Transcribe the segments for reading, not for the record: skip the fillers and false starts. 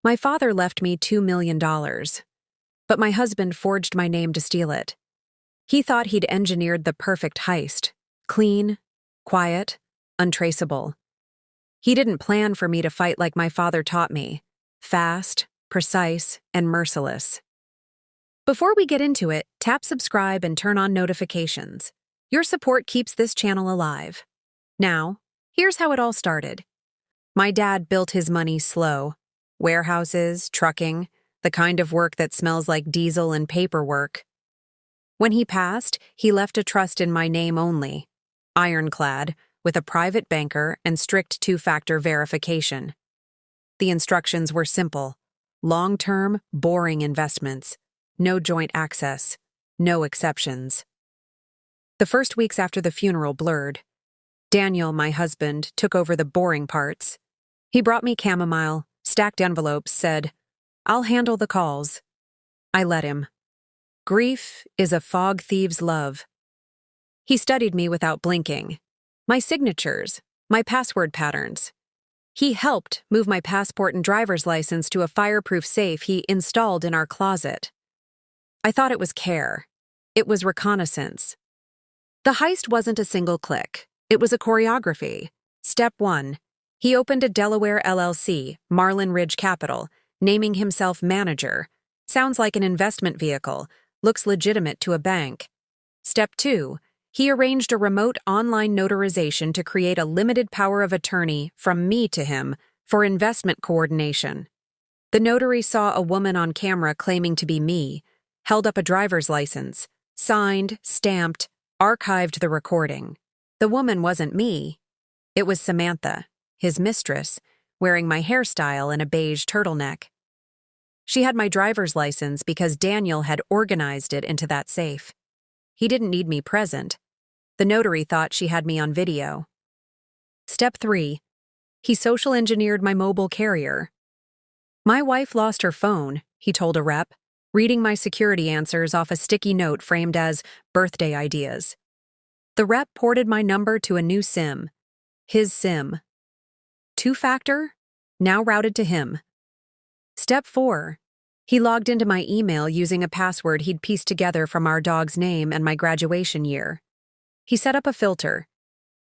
My father left me $2 million, but my husband forged my name to steal it. He thought he'd engineered the perfect heist. Clean, quiet, untraceable. He didn't plan for me to fight like my father taught me. Fast, precise, and merciless. Before we get into it, tap subscribe and turn on notifications. Your support keeps this channel alive. Now, here's how it all started. My dad built his money slow. Warehouses, trucking, the kind of work that smells like diesel and paperwork. When he passed, he left a trust in my name only, ironclad, with a private banker and strict two-factor verification. The instructions were simple: long-term, boring investments, no joint access, no exceptions. The first weeks after the funeral blurred. Daniel, my husband, took over the boring parts. He brought me chamomile, stacked envelopes, said, "I'll handle the calls." I let him. Grief is a fog thief's love. He studied me without blinking. My signatures, my password patterns. He helped move my passport and driver's license to a fireproof safe he installed in our closet. I thought it was care. It was reconnaissance. The heist wasn't a single click. It was a choreography. Step 1. He opened a Delaware LLC, Marlin Ridge Capital, naming himself manager. Sounds like an investment vehicle. Looks legitimate to a bank. Step 2. He arranged a remote online notarization to create a limited power of attorney from me to him for investment coordination. The notary saw a woman on camera claiming to be me, held up a driver's license, signed, stamped, archived the recording. The woman wasn't me. It was Samantha, his mistress, wearing my hairstyle and a beige turtleneck. She had my driver's license because Daniel had organized it into that safe. He didn't need me present. The notary thought she had me on video. Step 3. He social engineered my mobile carrier. My wife lost her phone, he told a rep, reading my security answers off a sticky note framed as birthday ideas. The rep ported my number to a new SIM. His SIM. Two-factor? Now routed to him. Step 4. He logged into my email using a password he'd pieced together from our dog's name and my graduation year. He set up a filter.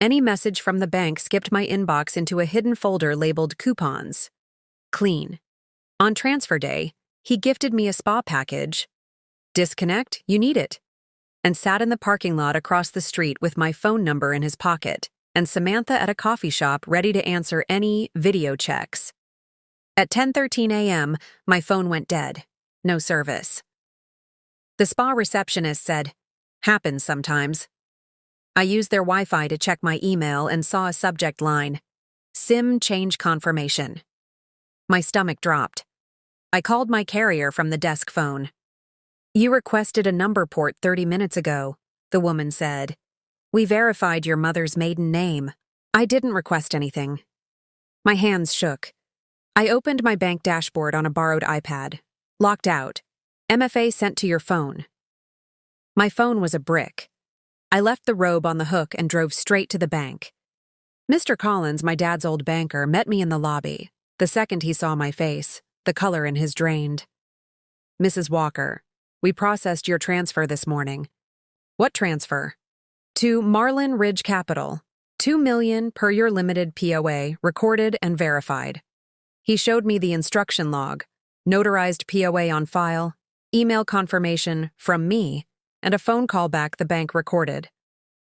Any message from the bank skipped my inbox into a hidden folder labeled coupons. Clean. On transfer day, he gifted me a spa package. Disconnect, you need it. And sat in the parking lot across the street with my phone number in his pocket and Samantha at a coffee shop ready to answer any video checks. At 10:13 a.m., my phone went dead. No service. The spa receptionist said, "Happens sometimes." I used their Wi-Fi to check my email and saw a subject line, SIM change confirmation. My stomach dropped. I called my carrier from the desk phone. "You requested a number port 30 minutes ago," the woman said. "We verified your mother's maiden name." I didn't request anything. My hands shook. I opened my bank dashboard on a borrowed iPad. Locked out. MFA sent to your phone. My phone was a brick. I left the robe on the hook and drove straight to the bank. Mr. Collins, my dad's old banker, met me in the lobby. The second he saw my face, the color in his drained. "Mrs. Walker, we processed your transfer this morning." "What transfer?" "To Marlin Ridge Capital. $2 million per your limited POA, recorded and verified." He showed me the instruction log, notarized POA on file, email confirmation from me, and a phone call back the bank recorded.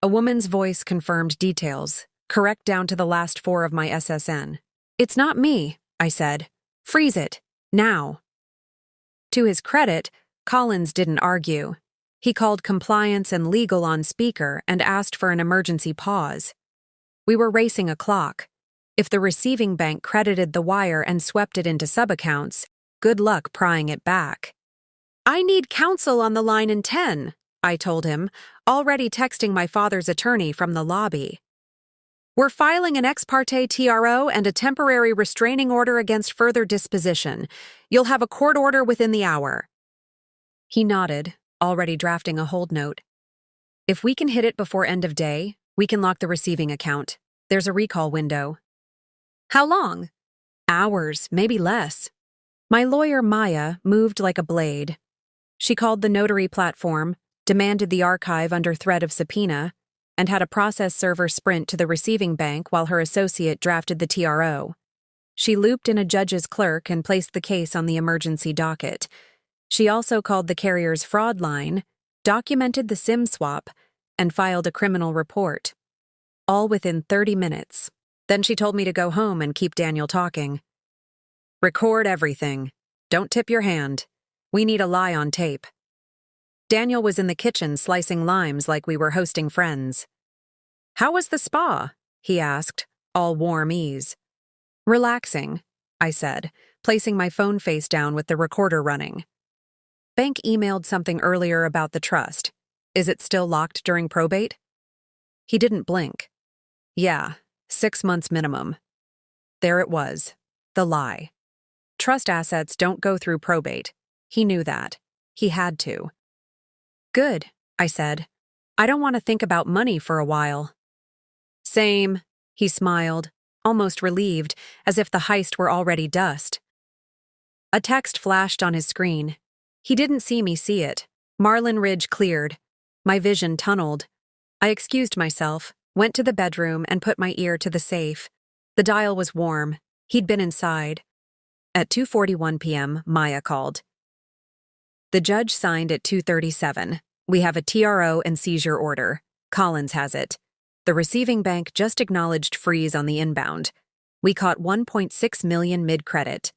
A woman's voice confirmed details, correct down to the last 4 of my SSN. "It's not me," I said. "Freeze it. Now." To his credit, Collins didn't argue. He called compliance and legal on speaker and asked for an emergency pause. We were racing a clock. If the receiving bank credited the wire and swept it into subaccounts, good luck prying it back. "I need counsel on the line in 10, I told him, already texting my father's attorney from the lobby. "We're filing an ex parte TRO and a temporary restraining order against further disposition. You'll have a court order within the hour." He nodded, already drafting a hold note. "If we can hit it before end of day, we can lock the receiving account. There's a recall window." "How long?" "Hours, maybe less." My lawyer, Maya, moved like a blade. She called the notary platform, demanded the archive under threat of subpoena, and had a process server sprint to the receiving bank while her associate drafted the TRO. She looped in a judge's clerk and placed the case on the emergency docket. She also called the carrier's fraud line, documented the SIM swap, and filed a criminal report. All within 30 minutes. Then she told me to go home and keep Daniel talking. Record everything. Don't tip your hand. We need a lie on tape. Daniel was in the kitchen slicing limes like we were hosting friends. How was the spa? He asked, all warm ease. Relaxing, I said, placing my phone face down with the recorder running. Bank emailed something earlier about the trust. Is it still locked during probate? He didn't blink. Yeah, 6 months minimum. There it was. The lie. Trust assets don't go through probate. He knew that. He had to. Good, I said. I don't want to think about money for a while. Same, he smiled, almost relieved, as if the heist were already dust. A text flashed on his screen. He didn't see me see it. Marlin Ridge cleared. My vision tunneled. I excused myself, went to the bedroom, and put my ear to the safe. The dial was warm. He'd been inside. At 2:41 p.m., Maya called. The judge signed at 2:37. We have a TRO and seizure order. Collins has it. The receiving bank just acknowledged freeze on the inbound. We caught 1.6 million mid-credit.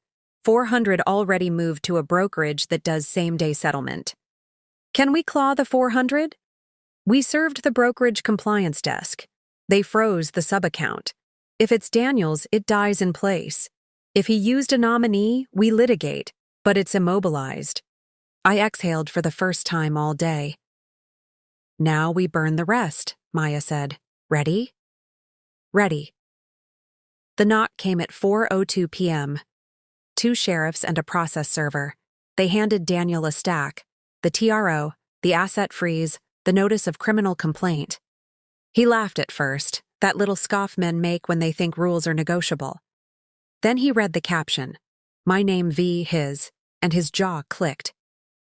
400 already moved to a brokerage that does same-day settlement. Can we claw the 400? We served the brokerage compliance desk. They froze the sub-account. If it's Daniel's, it dies in place. If he used a nominee, we litigate, but it's immobilized. I exhaled for the first time all day. Now we burn the rest, Maya said. Ready? Ready. The knock came at 4:02 p.m. 2 sheriffs and a process server. They handed Daniel a stack, the TRO, the asset freeze, the notice of criminal complaint. He laughed at first, that little scoff men make when they think rules are negotiable. Then he read the caption, my name v. his, and his jaw clicked.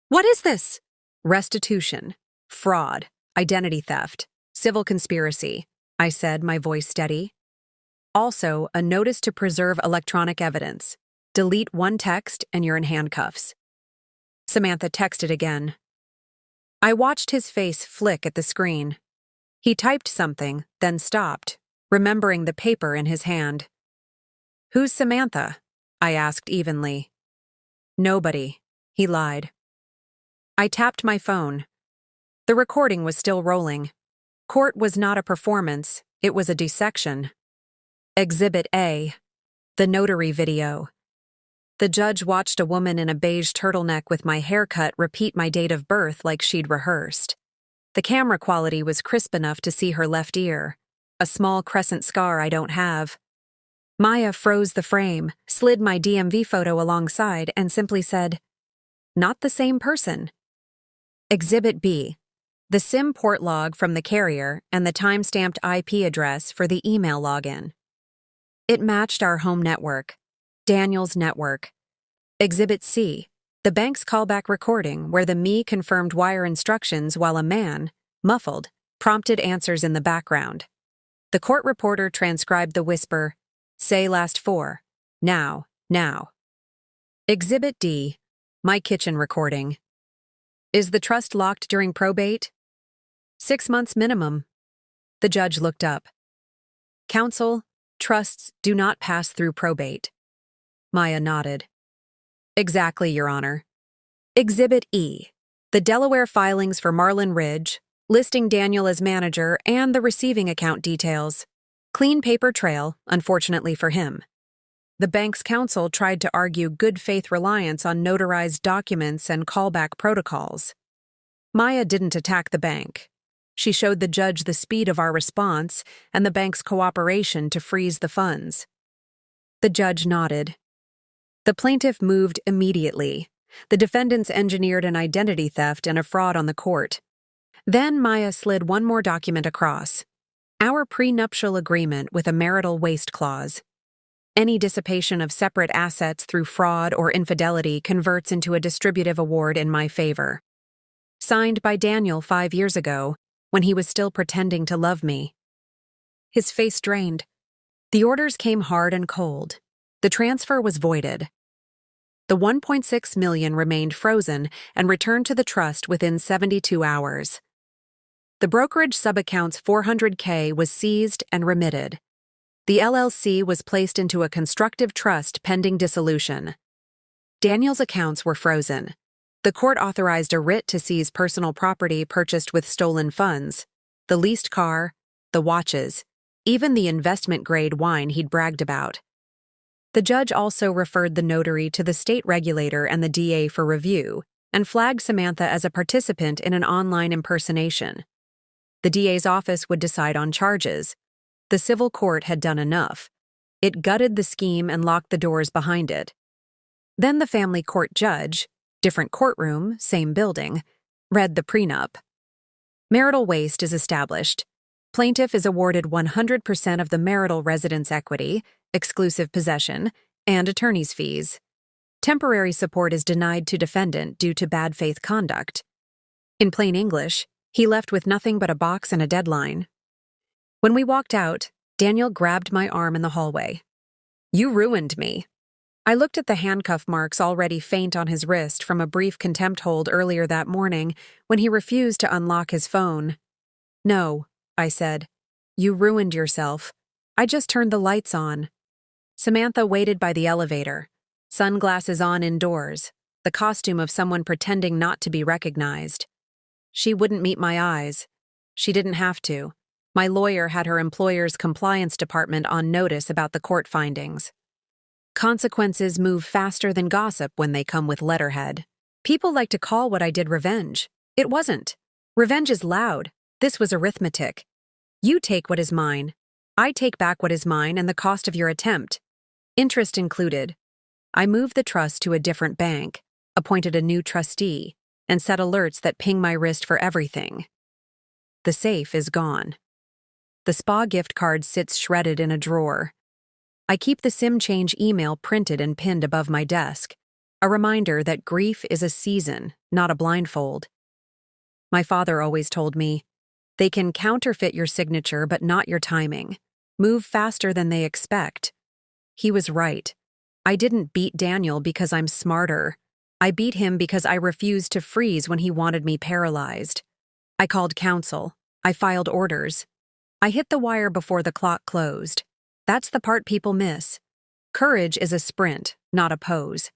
What is this? Restitution, fraud, identity theft, civil conspiracy, I said, my voice steady. Also, a notice to preserve electronic evidence. Delete one text and you're in handcuffs. Samantha texted again. I watched his face flick at the screen. He typed something, then stopped, remembering the paper in his hand. Who's Samantha? I asked evenly. Nobody, he lied. I tapped my phone. The recording was still rolling. Court was not a performance, it was a dissection. Exhibit A, the notary video. The judge watched a woman in a beige turtleneck with my haircut repeat my date of birth like she'd rehearsed. The camera quality was crisp enough to see her left ear, a small crescent scar I don't have. Maya froze the frame, slid my DMV photo alongside, and simply said, not the same person. Exhibit B, the SIM port log from the carrier and the time-stamped IP address for the email login. It matched our home network, Daniel's network. Exhibit C, the bank's callback recording where the me confirmed wire instructions while a man, muffled, prompted answers in the background. The court reporter transcribed the whisper, say last four, now. Exhibit D, my kitchen recording. Is the trust locked during probate? 6 months minimum. The judge looked up. Counsel, trusts do not pass through probate. Maya nodded. Exactly, Your Honor. Exhibit E, the Delaware filings for Marlin Ridge, listing Daniel as manager and the receiving account details. Clean paper trail, unfortunately for him. The bank's counsel tried to argue good faith reliance on notarized documents and callback protocols. Maya didn't attack the bank. She showed the judge the speed of our response and the bank's cooperation to freeze the funds. The judge nodded. The plaintiff moved immediately. The defendants engineered an identity theft and a fraud on the court. Then Maya slid one more document across. Our prenuptial agreement with a marital waste clause. Any dissipation of separate assets through fraud or infidelity converts into a distributive award in my favor. Signed by Daniel 5 years ago, when he was still pretending to love me. His face drained. The orders came hard and cold. The transfer was voided. The $1.6 million remained frozen and returned to the trust within 72 hours. The brokerage subaccount's $400K was seized and remitted. The LLC was placed into a constructive trust pending dissolution. Daniel's accounts were frozen. The court authorized a writ to seize personal property purchased with stolen funds, the leased car, the watches, even the investment-grade wine he'd bragged about. The judge also referred the notary to the state regulator and the DA for review, and flagged Samantha as a participant in an online impersonation. The DA's office would decide on charges. The civil court had done enough. It gutted the scheme and locked the doors behind it. Then the family court judge, different courtroom, same building, read the prenup. Marital waste is established. Plaintiff is awarded 100% of the marital residence equity, exclusive possession, and attorney's fees. Temporary support is denied to defendant due to bad faith conduct. In plain English, he left with nothing but a box and a deadline. When we walked out, Daniel grabbed my arm in the hallway. "You ruined me." I looked at the handcuff marks already faint on his wrist from a brief contempt hold earlier that morning when he refused to unlock his phone. "No," I said. "You ruined yourself. I just turned the lights on." Samantha waited by the elevator, sunglasses on indoors, the costume of someone pretending not to be recognized. She wouldn't meet my eyes. She didn't have to. My lawyer had her employer's compliance department on notice about the court findings. Consequences move faster than gossip when they come with letterhead. People like to call what I did revenge. It wasn't. Revenge is loud. This was arithmetic. You take what is mine. I take back what is mine and the cost of your attempt. Interest included. I moved the trust to a different bank, appointed a new trustee, and set alerts that ping my wrist for everything. The safe is gone. The spa gift card sits shredded in a drawer. I keep the SIM change email printed and pinned above my desk, a reminder that grief is a season, not a blindfold. My father always told me, they can counterfeit your signature but not your timing. Move faster than they expect. He was right. I didn't beat Daniel because I'm smarter. I beat him because I refused to freeze when he wanted me paralyzed. I called counsel. I filed orders. I hit the wire before the clock closed. That's the part people miss. Courage is a sprint, not a pose.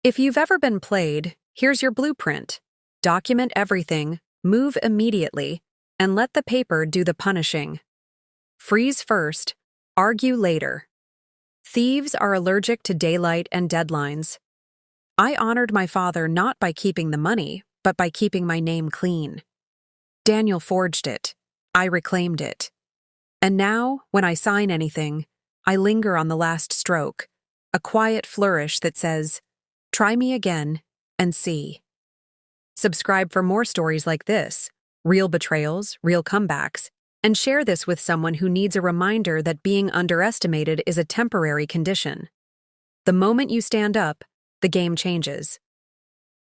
If you've ever been played, here's your blueprint. Document everything, move immediately, and let the paper do the punishing. Freeze first, argue later. Thieves are allergic to daylight and deadlines. I honored my father not by keeping the money, but by keeping my name clean. Daniel forged it. I reclaimed it. And now, when I sign anything, I linger on the last stroke, a quiet flourish that says, "Try me again and see." Subscribe for more stories like this, real betrayals, real comebacks, and share this with someone who needs a reminder that being underestimated is a temporary condition. The moment you stand up, the game changes.